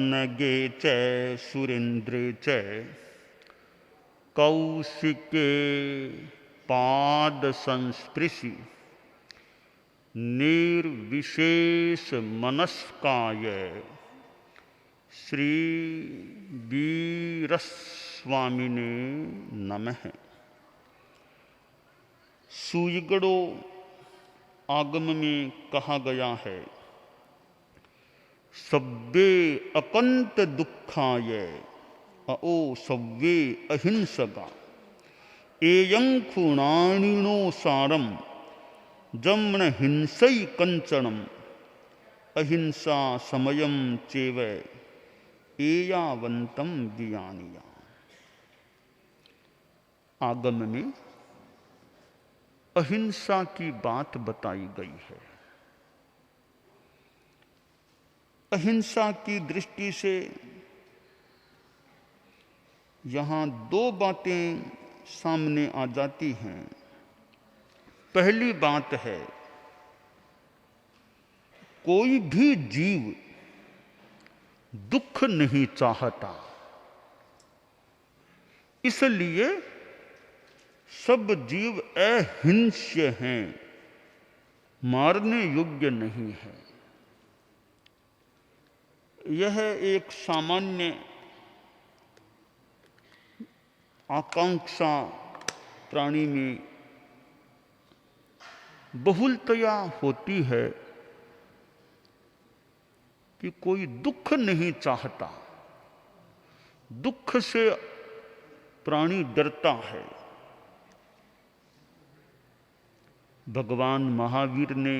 पन्नगे च सुरेन्द्रे च कौशिके पाद संस्पृशि निर्विशेष मनस्काय श्री वीरस्वामिने नमः। सुयगड़ो आगम में कहा गया है, सव्वे अकंत दुखाय अओ सव्वे अहिंसका एयं खुणाणिनो सारम जम्न हिंसई कंचनम अहिंसा समयम चेव एयावंतम ज्ञानिया। आगम में अहिंसा की बात बताई गई है। अहिंसा की दृष्टि से यहां दो बातें सामने आ जाती हैं। पहली बात है, कोई भी जीव दुख नहीं चाहता, इसलिए सब जीव अहिंस्य हैं, मारने योग्य नहीं है। यह एक सामान्य आकांक्षा प्राणी में बहुलतया होती है कि कोई दुख नहीं चाहता, दुख से प्राणी डरता है। भगवान महावीर ने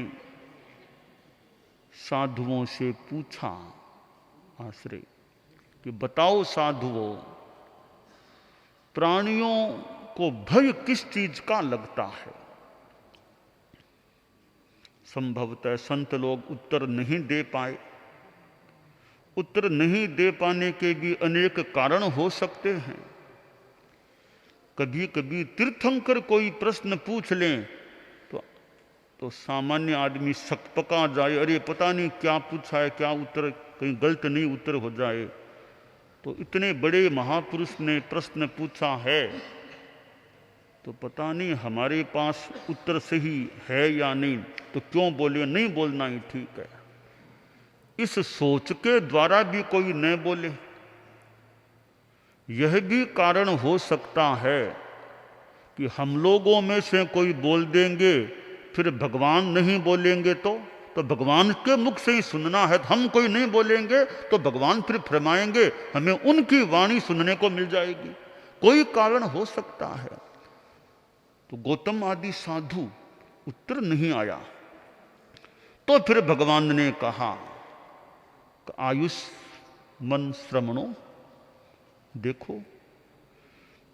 साधुओं से पूछा, आश्रय कि बताओ साधुओं, प्राणियों को भय किस चीज का लगता है? संभवतः संत लोग उत्तर नहीं दे पाए। उत्तर नहीं दे पाने के भी अनेक कारण हो सकते हैं। कभी कभी तीर्थंकर कोई प्रश्न पूछ लें तो सामान्य आदमी सकपका जाए, अरे पता नहीं क्या पूछा है, क्या उत्तर, कहीं गलत नहीं उत्तर हो जाए। तो इतने बड़े महापुरुष ने प्रश्न पूछा है तो पता नहीं हमारे पास उत्तर सही है या नहीं, तो क्यों बोले, नहीं बोलना ही ठीक है। इस सोच के द्वारा भी कोई न बोले, यह भी कारण हो सकता है कि हम लोगों में से कोई बोल देंगे, फिर भगवान नहीं बोलेंगे तो भगवान के मुख से ही सुनना है। हम कोई नहीं बोलेंगे तो भगवान फिर फरमाएंगे, हमें उनकी वाणी सुनने को मिल जाएगी। कोई कारण हो सकता है। तो गौतम आदि साधु उत्तर नहीं आया तो फिर भगवान ने कहा, आयुष मन श्रवणो, देखो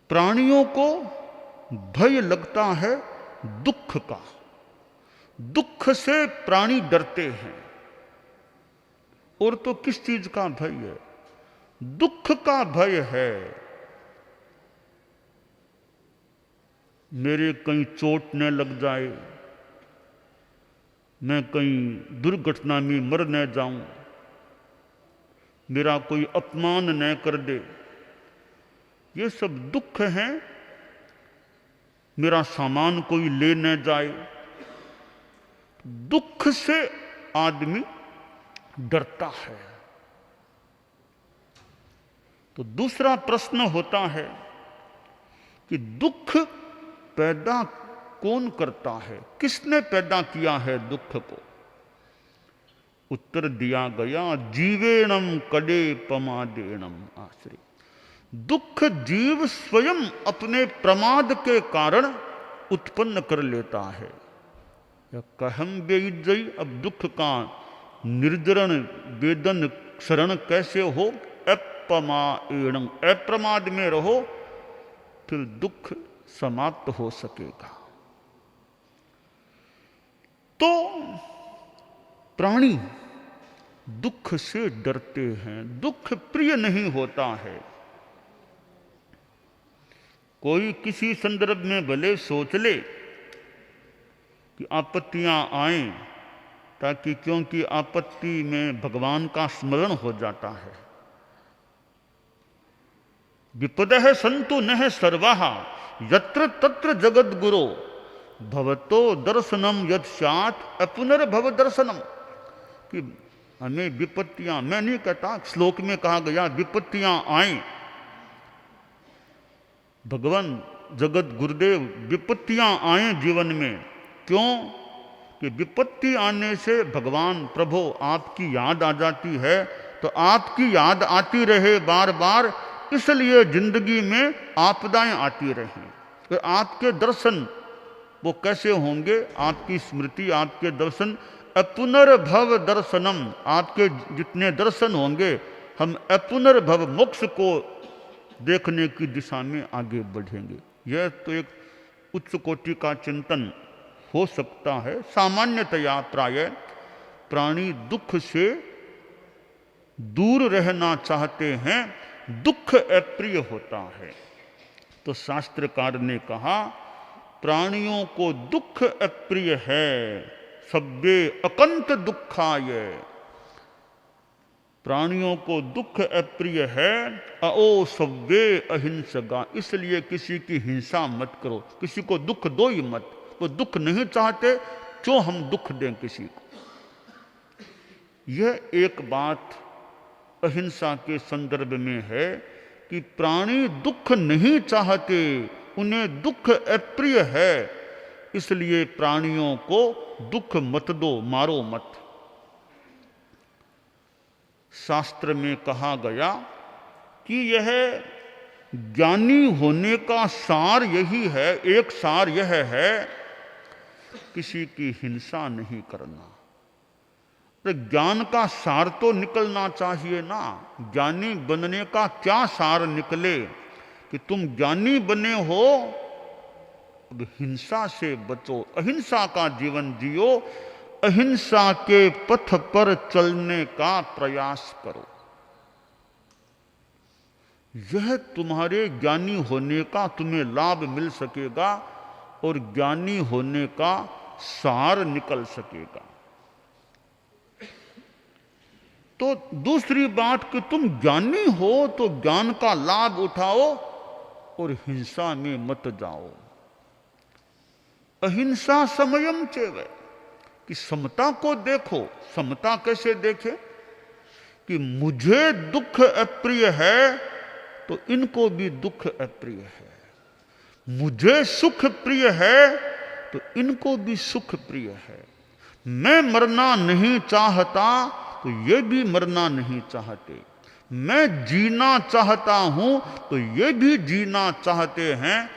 प्राणियों को भय लगता है दुख का, दुख से प्राणी डरते हैं। और तो किस चीज का भय है? दुख का भय है। मेरे कहीं चोट न लग जाए, मैं कहीं दुर्घटना में मर न जाऊं, मेरा कोई अपमान न कर दे, ये सब दुख हैं। मेरा सामान कोई ले न जाए, दुख से आदमी डरता है। तो दूसरा प्रश्न होता है कि दुख पैदा कौन करता है, किसने पैदा किया है दुख को? उत्तर दिया गया, जीवेणम कड़े पमादेणम आश्रय। दुख जीव स्वयं अपने प्रमाद के कारण उत्पन्न कर लेता है। कहम बेइज्जई, अब दुख का निर्जरण वेदन शरण कैसे हो? अपमाएणं, अप्रमाद में रहो, फिर दुख समाप्त हो सकेगा। तो प्राणी दुख से डरते हैं, दुख प्रिय नहीं होता है। कोई किसी संदर्भ में भले सोच ले कि आपत्तियां आएं, ताकि क्योंकि आपत्ति में भगवान का स्मरण हो जाता है। विपदः सन्तु नः सर्वाः यत्र तत्र जगद गुरो भवतो दर्शनम यद स्यात् अपुनर्भव दर्शनम। कि हमें विपत्तियां, मैं नहीं कहता, श्लोक में कहा गया विपत्तियां आए, भगवान जगत गुरुदेव विपत्तियां आए जीवन में, क्यों कि विपत्ति आने से भगवान प्रभु आपकी याद आ जाती है, तो आपकी याद आती रहे बार बार, इसलिए जिंदगी में आपदाएं आती रहें। तो आपके दर्शन वो कैसे होंगे, आपकी स्मृति, आपके दर्शन, अपुनर्भव दर्शनम, आपके जितने दर्शन होंगे हम अपुनर्भव मोक्ष को देखने की दिशा में आगे बढ़ेंगे। यह तो एक उच्च कोटि का चिंतन हो सकता है। सामान्यतया प्राय प्राणी दुख से दूर रहना चाहते हैं, दुख अप्रिय होता है। तो शास्त्रकार ने कहा प्राणियों को दुख अप्रिय है, सब्बे अकंत दुखाय, प्राणियों को दुख अप्रिय है, अओ सव्वे अहिंसगा, इसलिए किसी की हिंसा मत करो, किसी को दुख दो ही मत। वो दुख नहीं चाहते, क्यों हम दुख दें किसी को। यह एक बात अहिंसा के संदर्भ में है कि प्राणी दुख नहीं चाहते, उन्हें दुख अप्रिय है, इसलिए प्राणियों को दुख मत दो, मारो मत। शास्त्र में कहा गया कि यह ज्ञानी होने का सार यही है, एक सार यह है किसी की हिंसा नहीं करना। तो ज्ञान का सार तो निकलना चाहिए ना, ज्ञानी बनने का क्या सार निकले कि तुम ज्ञानी बने हो, अब हिंसा से बचो, अहिंसा का जीवन जियो, अहिंसा के पथ पर चलने का प्रयास करो। यह तुम्हारे ज्ञानी होने का तुम्हें लाभ मिल सकेगा और ज्ञानी होने का सार निकल सकेगा। तो दूसरी बात कि तुम ज्ञानी हो तो ज्ञान का लाभ उठाओ और हिंसा में मत जाओ। अहिंसा समयम चेव, कि समता को देखो। समता कैसे देखे कि मुझे दुख अप्रिय है तो इनको भी दुख अप्रिय है, मुझे सुख प्रिय है तो इनको भी सुख प्रिय है, मैं मरना नहीं चाहता तो ये भी मरना नहीं चाहते, मैं जीना चाहता हूं तो ये भी जीना चाहते हैं।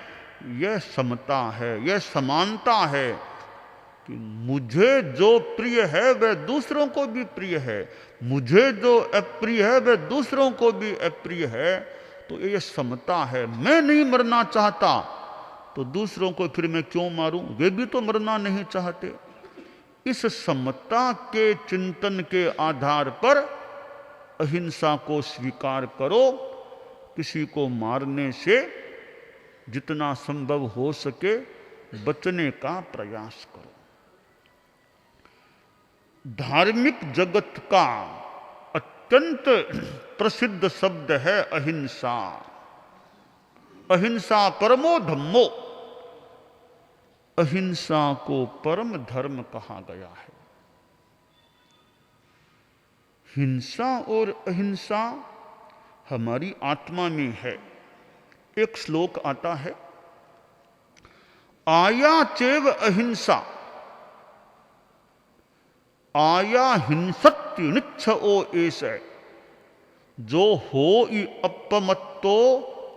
यह समता है, यह समानता है कि मुझे जो प्रिय है वह दूसरों को भी प्रिय है, मुझे जो अप्रिय है वह दूसरों को भी अप्रिय है। तो यह समता है। मैं नहीं मरना चाहता तो दूसरों को फिर मैं क्यों मारूं, वे भी तो मरना नहीं चाहते। इस समता के चिंतन के आधार पर अहिंसा को स्वीकार करो, किसी को मारने से जितना संभव हो सके बचने का प्रयास करो। धार्मिक जगत का अत्यंत प्रसिद्ध शब्द है अहिंसा। अहिंसा परमो धम्मो, अहिंसा को परम धर्म कहा गया है। हिंसा और अहिंसा हमारी आत्मा में है। एक श्लोक आता है, आया चेव अहिंसा, आया हिंसत्य निच्छ ओ एस, जो हो ई अपमत्तो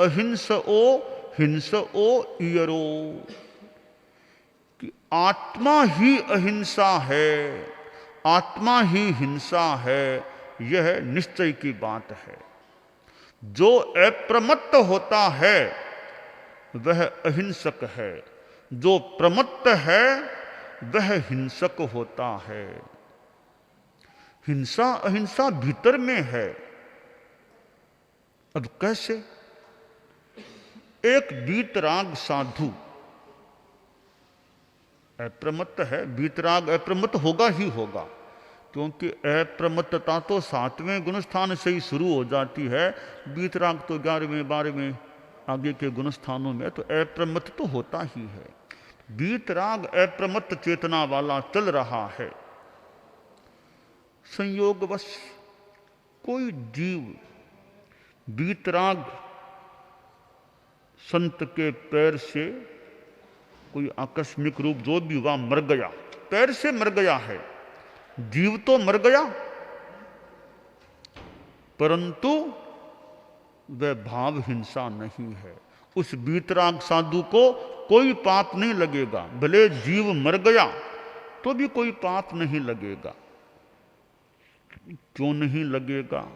अहिंस ओ हिंस ओ इयरो, कि आत्मा ही अहिंसा है, आत्मा ही हिंसा है, यह निश्चय की बात है। जो अप्रमत्त होता है वह अहिंसक है, जो प्रमत्त है वह हिंसक होता है। हिंसा अहिंसा भीतर में है। अब कैसे? एक वीतराग साधु अप्रमत्त है, वीतराग अप्रमत्त होगा ही होगा, क्योंकि अप्रमत्तता तो 7वें गुणस्थान से ही शुरू हो जाती है, वीतराग तो 11वें 12वें आगे के गुणस्थानों में, तो अप्रमत्त तो होता ही है। वीतराग अप्रमत्त चेतना वाला चल रहा है। संयोगवश कोई जीव वीतराग संत के पैर से कोई आकस्मिक रूप जो भी हुआ मर गया, पैर से मर गया है, जीव तो मर गया, परंतु वह भाव हिंसा नहीं है। उस वीतराग साधु को कोई पाप नहीं लगेगा, भले जीव मर गया तो भी कोई पाप नहीं लगेगा। क्यों नहीं लगेगा?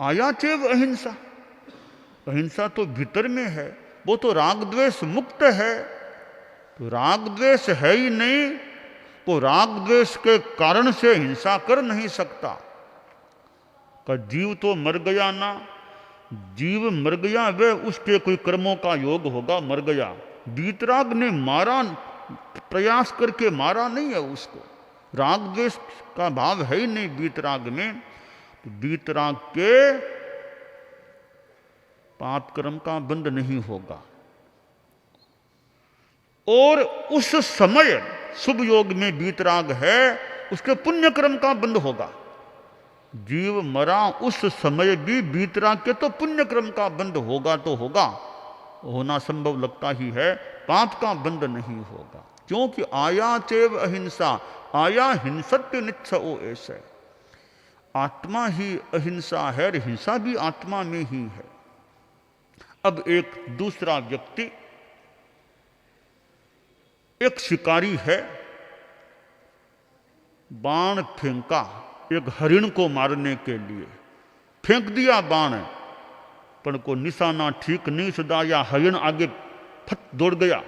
आया चेव अहिंसा, अहिंसा तो भीतर में है, वो तो राग द्वेष मुक्त है। तो राग द्वेष है ही नहीं, वो राग द्वेष के कारण से हिंसा कर नहीं सकता। का जीव तो मर गया ना, जीव मर गया, वह उसके कोई कर्मों का योग होगा, मर गया। वीतराग ने मारा, प्रयास करके मारा नहीं है उसको, राग द्वेष का भाव है ही नहीं वीतराग में। वीतराग के पाप कर्म का बंध नहीं होगा, और उस समय शुभ योग में वीतराग है, उसके पुण्य कर्म का बंध होगा। जीव मरा उस समय भी वीतराग के तो पुण्य कर्म का बंध होगा, तो होगा, होना संभव लगता ही है, पाप का बंध नहीं होगा। क्योंकि आया चेव अहिंसा, आया हिंसत्य नित्सओ ऐसे, आत्मा ही अहिंसा है और हिंसा भी आत्मा में ही है। अब एक दूसरा व्यक्ति, एक शिकारी है, बाण फेंका एक हरिण को मारने के लिए, फेंक दिया बाण, पर को निशाना ठीक नहीं सदाया, हरिण आगे फट दौड़ गया,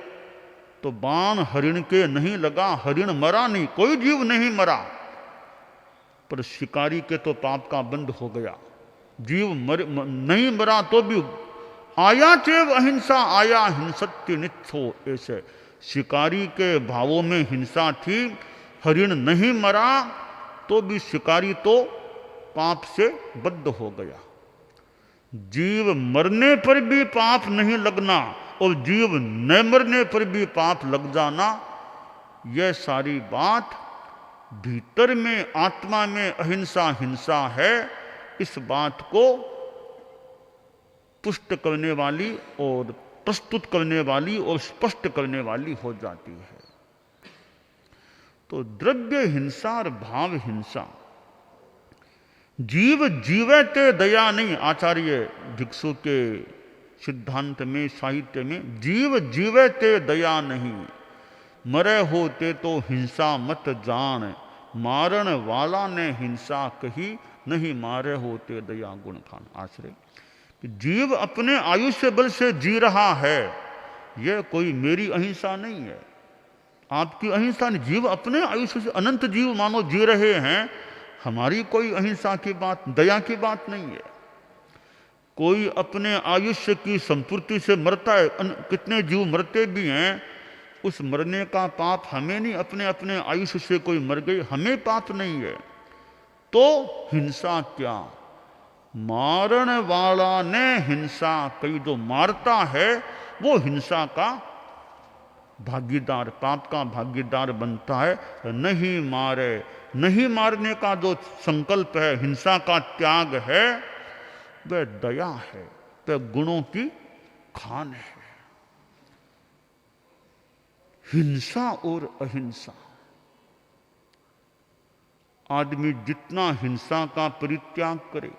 तो बाण हरिण के नहीं लगा, हरिण मरा नहीं, कोई जीव नहीं मरा, पर शिकारी के तो पाप का बंध हो गया। जीव नहीं मरा तो भी आया चेव अहिंसा, आया हिंसत्य नित्थो ऐसे, शिकारी के भावों में हिंसा थी, हरिण नहीं मरा तो भी शिकारी तो पाप से बद्ध हो गया। जीव मरने पर भी पाप नहीं लगना और जीव न मरने पर भी पाप लग जाना, यह सारी बात भीतर में आत्मा में अहिंसा हिंसा है, इस बात को पुष्ट करने वाली और प्रस्तुत करने वाली और स्पष्ट करने वाली हो जाती है। तो द्रव्य हिंसा और भाव हिंसा, जीव जीवते दया नहीं, आचार्य भिक्षु के सिद्धांत में साहित्य में, जीव जीवते दया नहीं, मरे होते तो हिंसा मत जान, मारण वाला ने हिंसा कही, नहीं मारे होते दया गुण खान। आश्रय जीव अपने आयुष्य बल से जी रहा है, यह कोई मेरी अहिंसा नहीं है, आपकी अहिंसा नहीं, जीव अपने आयुष्य से, अनंत जीव मानो जी रहे हैं, हमारी कोई अहिंसा की बात, दया की बात नहीं है। कोई अपने आयुष्य की संपूर्ति से मरता है, कितने जीव मरते भी हैं, उस मरने का पाप हमें नहीं, अपने अपने आयुष्य से कोई मर गई, हमें पाप नहीं है। तो हिंसा क्या, मारण वाला ने हिंसा कई, जो मारता है वो हिंसा का भागीदार, पाप का भागीदार बनता है। नहीं मारे, नहीं मारने का जो संकल्प है, हिंसा का त्याग है, वह दया है, वह गुणों की खान है। हिंसा और अहिंसा, आदमी जितना हिंसा का परित्याग करे,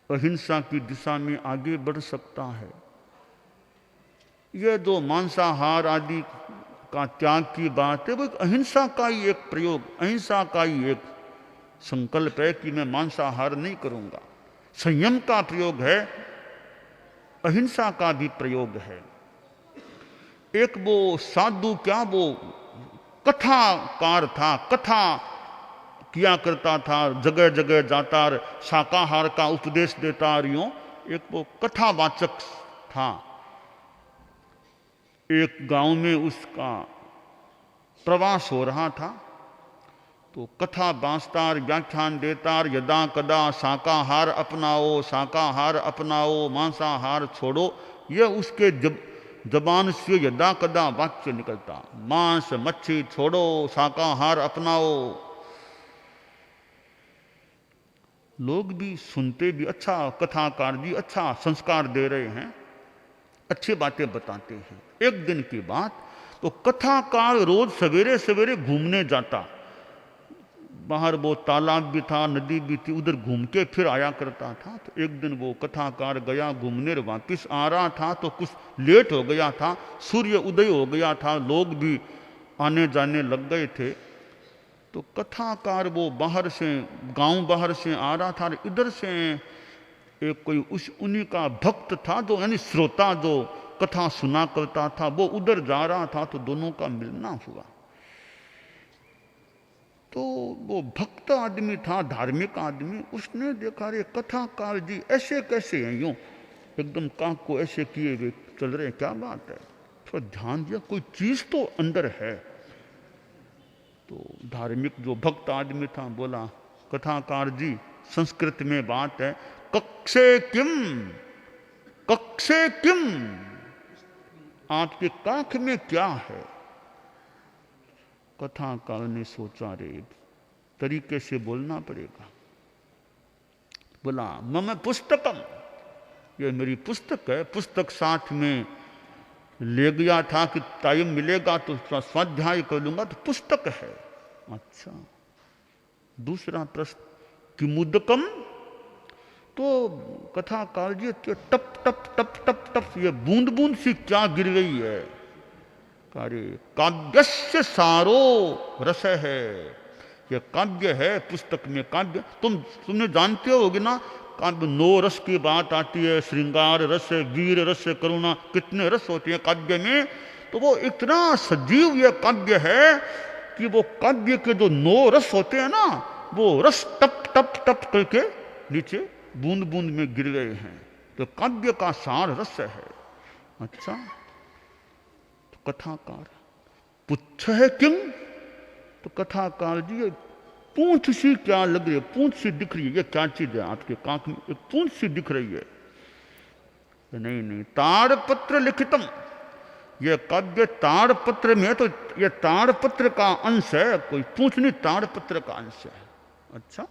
अहिंसा की दिशा में आगे बढ़ सकता है। यह जो मांसाहार आदि का त्याग की बात है, वो अहिंसा का ही एक प्रयोग, अहिंसा का ही एक संकल्प है कि मैं मांसाहार नहीं करूंगा। संयम का प्रयोग है, अहिंसा का भी प्रयोग है। एक वो साधु, क्या वो कथाकार था, कथा किया करता था, जगह जगह जाता, शाकाहार का उपदेश देता, यूं एक वो कथावाचक था। एक गांव में उसका प्रवास हो रहा था, तो कथा बांसतार व्याख्यान देतार यदा कदा शाकाहार अपनाओ, शाकाहार अपनाओ, मांसाहार छोड़ो, यह उसके जबान से यदा कदा वाक्य निकलता। मांस मच्छी छोड़ो, शाकाहार अपनाओ। लोग भी सुनते भी, अच्छा कथाकार जी अच्छा संस्कार दे रहे हैं, अच्छी बातें बताते हैं। एक दिन की बात, तो कथाकार रोज सवेरे सवेरे घूमने जाता। बाहर वो तालाब भी था, नदी भी थी, उधर घूम के फिर आया करता था। तो एक दिन वो कथाकार गया घूमने, वापिस आ रहा था तो कुछ लेट हो गया था, सूर्य उदय हो गया था, लोग भी आने जाने लग गए थे। तो कथाकार वो बाहर से, गांव बाहर से आ रहा था, इधर से एक कोई उन्हीं का भक्त था, जो यानी श्रोता जो कथा सुना करता था, वो उधर जा रहा था। तो दोनों का मिलना हुआ। तो वो भक्त आदमी था, धार्मिक आदमी, उसने देखा रे कथाकार जी ऐसे कैसे हैं, यूं एकदम कांख को ऐसे किए हुए चल रहे हैं, क्या बात है। थोड़ा ध्यान दिया, कोई चीज तो अंदर है। तो धार्मिक जो भक्त आदमी था बोला, कथाकार जी संस्कृत में बात है, कक्षे किम, कक्षे किम, आपके कांख में क्या है। कथाकार ने सोचा, रे तरीके से बोलना पड़ेगा। बोला मम पुस्तकम, ये मेरी पुस्तक है। पुस्तक साथ में ले गया था कि टाइम मिलेगा तो स्वाध्याय कर लूंगा, तो पुस्तक है। अच्छा, दूसरा प्रश्न किमुदकम, तो कथाकार जी टप टप टप टप टप ये बूंद बूंद सी क्या गिर गई है। अरे काव्यस्य सारो रस है, ये काव्य है, पुस्तक में काव्य। तुमने जानते होगे ना, काव्य 9 रस की बात आती है, श्रृंगार रस, वीर रस, करुणा, कितने रस होते हैं काव्य में। तो वो इतना सजीव ये काव्य है कि वो काव्य के जो 9 रस होते हैं ना, वो रस टप टप टप करके नीचे बूंद बूंद में गिर गए हैं। तो काव्य का सार रस है। अच्छा, तो कथाकार पुच्छ है किम, तो कथाकार जी पूंछ सी क्या लग रही है, पूंछ सी दिख रही है, ये क्या चीज है आपके कांख में, एक पूंछ सी दिख रही है। नहीं नहीं, ताड़पत्र लिखितम, यह काव्य ताड़पत्र में है, तो यह ताड़पत्र का अंश है, कोई पूंछ नहीं, ताड़पत्र का अंश है। अच्छा,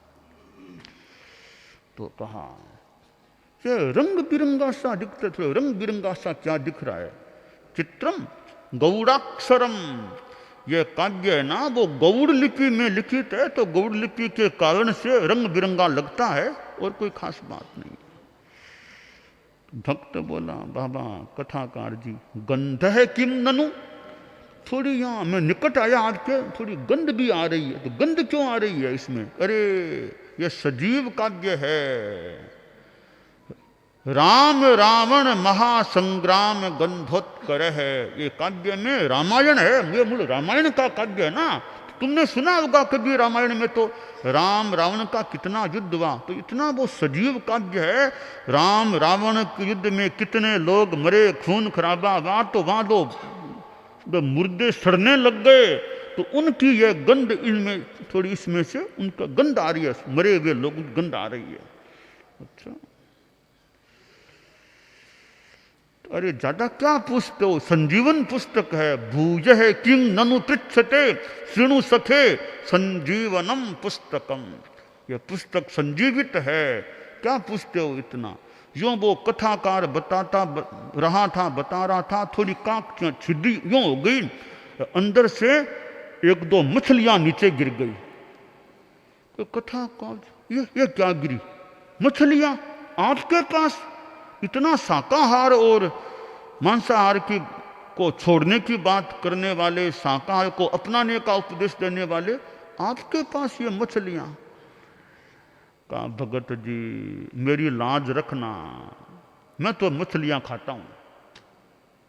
तो कहा ये रंग बिरंगा सा दिखता है, रंग बिरंगा सा क्या दिख रहा है। चित्रम गौड़ाक्षरम, यह काव्य है ना वो गौड़ लिपि में लिखित है, तो गौड़ लिपि के कारण से रंग बिरंगा लगता है, और कोई खास बात नहीं। भक्त बोला बाबा कथाकार जी गंध है किम ननु, थोड़ी यहां मैं निकट आया आपके, थोड़ी गंध भी आ रही है। तो गंध क्यों आ रही है इसमें, अरे यह सजीव काव्य है। राम रावण महासंग्राम गंधोत्कर है, ये काव्य में रामायण है, ये मूल रामायण का काव्य है ना। तुमने सुना होगा कभी रामायण में तो राम रावण का कितना युद्ध हुआ, तो इतना वो सजीव काव्य है। राम रावण के युद्ध में कितने लोग मरे, खून खराबा हुआ, तो वहां तो मुर्दे सड़ने लग गए, तो उनकी यह गंध इनमें थोड़ी, इसमें से उनका गंध आ रही है, मरे हुए लोग गंध आ रही है। अच्छा, अरे ज्यादा क्या पूछते हो, संजीवन पुस्तक है। भूज है किंग ननु पृच्छते श्रृणु सखे संजीवनम पुस्तकम, यह पुस्तक संजीवित है, क्या पूछते हो इतना। यूं वो कथाकार बता रहा था, थोड़ी कांख छिदी यूं हो गई, अंदर से 1-2 मछलियां नीचे गिर गई। तो कथाकार ये क्या गिरी, मछलियां आपके पास, इतना शाकाहार और मांसाहार को छोड़ने की बात करने वाले, शाकाहार को अपनाने का उपदेश देने वाले, आपके पास ये मछलियां। कहा भगत जी मेरी लाज रखना, मैं तो मछलियां खाता हूं,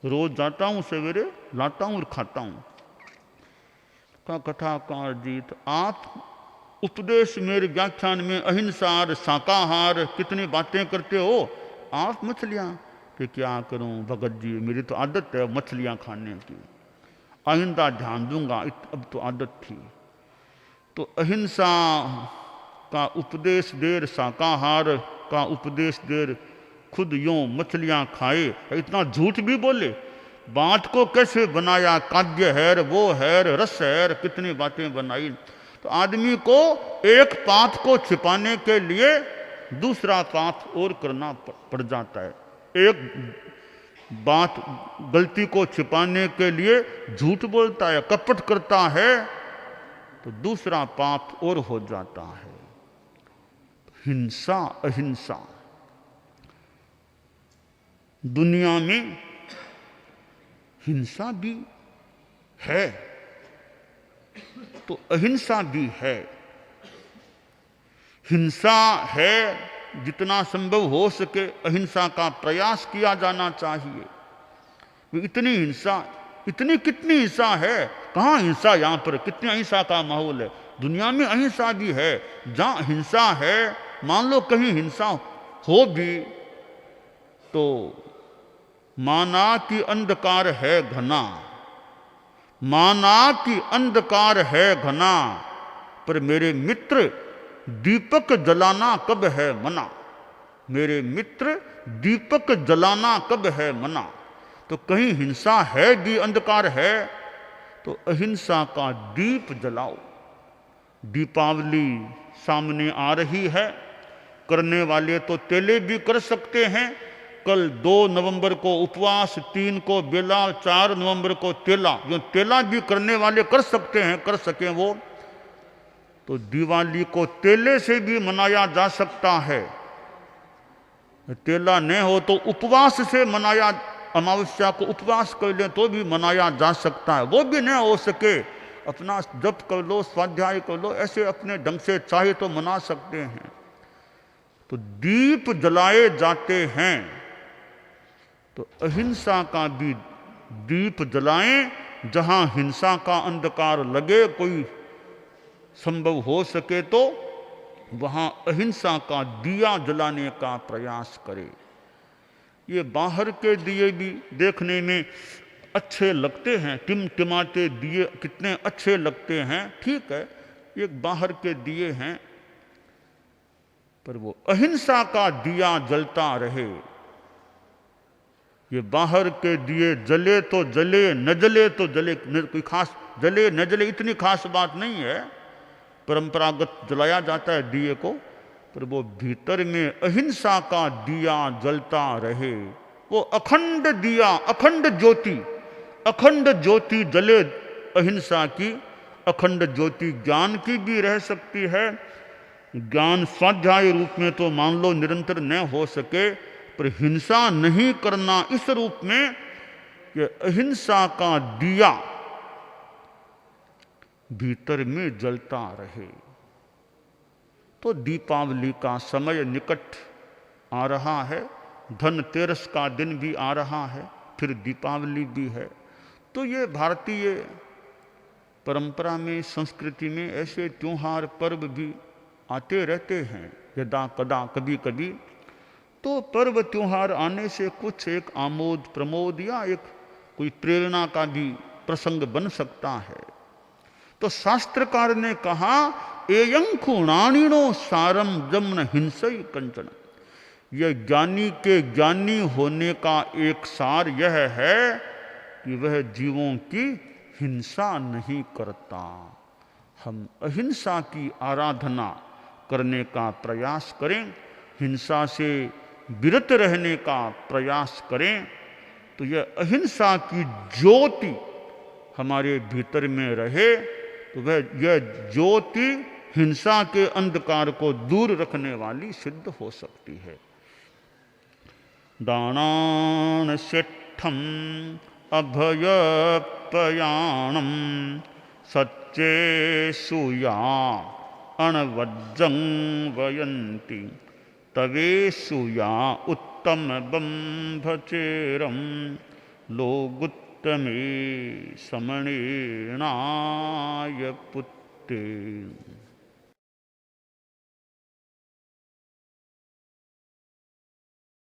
रोज जाता हूं सवेरे, लाता हूं और खाता हूं। कहा कथाकार जी तो आप उपदेश मेरे व्याख्यान में अहिंसा, शाकाहार कितनी बातें करते हो, आप मछलियां, कि क्या करूं भगत जी, मेरी तो आदत है मछलियां खाने की, आइंदा ध्यान दूंगा, अब तो आदत थी। तो अहिंसा का उपदेश देर, शाकाहार का उपदेश देर, खुद यूं मछलियां खाए, इतना झूठ भी बोले। बात को कैसे बनाया, काव्य हैर, वो हैर, रस हैर, कितनी बातें बनाई। तो आदमी को एक पाप को छिपाने के लिए दूसरा पाप और करना पड़ जाता है। एक बात, गलती को छिपाने के लिए झूठ बोलता है, कपट करता है, तो दूसरा पाप और हो जाता है। हिंसा, अहिंसा, दुनिया में हिंसा भी है तो अहिंसा भी है। हिंसा है, जितना संभव हो सके अहिंसा का प्रयास किया जाना चाहिए। इतनी हिंसा, इतनी कितनी हिंसा है, कहाँ हिंसा, यहाँ पर कितनी अहिंसा का माहौल है। दुनिया में अहिंसा भी है। जहाँ हिंसा है, मान लो कहीं हिंसा हो भी तो माना कि अंधकार है घना, माना कि अंधकार है घना, पर मेरे मित्र दीपक जलाना कब है मना। मेरे मित्र दीपक जलाना कब है मना। तो कहीं हिंसा है भी, अंधकार है, तो अहिंसा का दीप जलाओ। दीपावली सामने आ रही है, करने वाले तो तेले भी कर सकते हैं। कल 2 नवंबर को उपवास, 3 को बेला, 4 नवंबर को तेला। जो तेला भी करने वाले कर सकते हैं, कर सकें वो, तो दिवाली को तेले से भी मनाया जा सकता है। तेला न हो तो उपवास से मनाया, अमावस्या को उपवास कर ले तो भी मनाया जा सकता है। वो भी न हो सके, अपना जप कर लो, स्वाध्याय कर लो, ऐसे अपने ढंग से चाहे तो मना सकते हैं। तो दीप जलाए जाते हैं, तो अहिंसा का भी दीप जलाएं। जहां हिंसा का अंधकार लगे, कोई संभव हो सके तो वहां अहिंसा का दिया जलाने का प्रयास करें। ये बाहर के दिए भी देखने में अच्छे लगते हैं, टिमटिमाते दिए कितने अच्छे लगते हैं, ठीक है, ये बाहर के दिए हैं, पर वो अहिंसा का दिया जलता रहे। ये बाहर के दिए जले तो जले, न जले तो जले, कोई खास जले न जले इतनी खास बात नहीं है। परंपरागत जलाया जाता है दिए को, पर वो भीतर में अहिंसा का दिया जलता रहे। वो अखंड दिया, अखंड ज्योति, अखंड ज्योति जले अहिंसा की। अखंड ज्योति ज्ञान की भी रह सकती है। ज्ञान स्वाध्याय रूप में तो मान लो निरंतर न हो सके, पर हिंसा नहीं करना इस रूप में कि अहिंसा का दिया भीतर में जलता रहे। तो दीपावली का समय निकट आ रहा है, धनतेरस का दिन भी आ रहा है, फिर दीपावली भी है। तो ये भारतीय परंपरा में, संस्कृति में ऐसे त्योहार पर्व भी आते रहते हैं यदा कदा, कभी कभी। तो पर्व त्योहार आने से कुछ एक आमोद प्रमोद या एक कोई प्रेरणा का भी प्रसंग बन सकता है। तो शास्त्रकार ने कहा, एयं खुणाणिनो सारम जम्न हिंसई कंचन। यह ज्ञानी के ज्ञानी होने का एक सार यह है कि वह जीवों की हिंसा नहीं करता। हम अहिंसा की आराधना करने का प्रयास करें, हिंसा से विरत रहने का प्रयास करें, तो यह अहिंसा की ज्योति हमारे भीतर में रहे, तो वह यह ज्योति हिंसा के अंधकार को दूर रखने वाली सिद्ध हो सकती है। दानान शिष्ठम अभयपयाणम सच्चे सुया अणवज्जं वयन्ति तवेशुया उत्तम बंभचेरम लोगुत्तमे समणेनाय पुत्ते।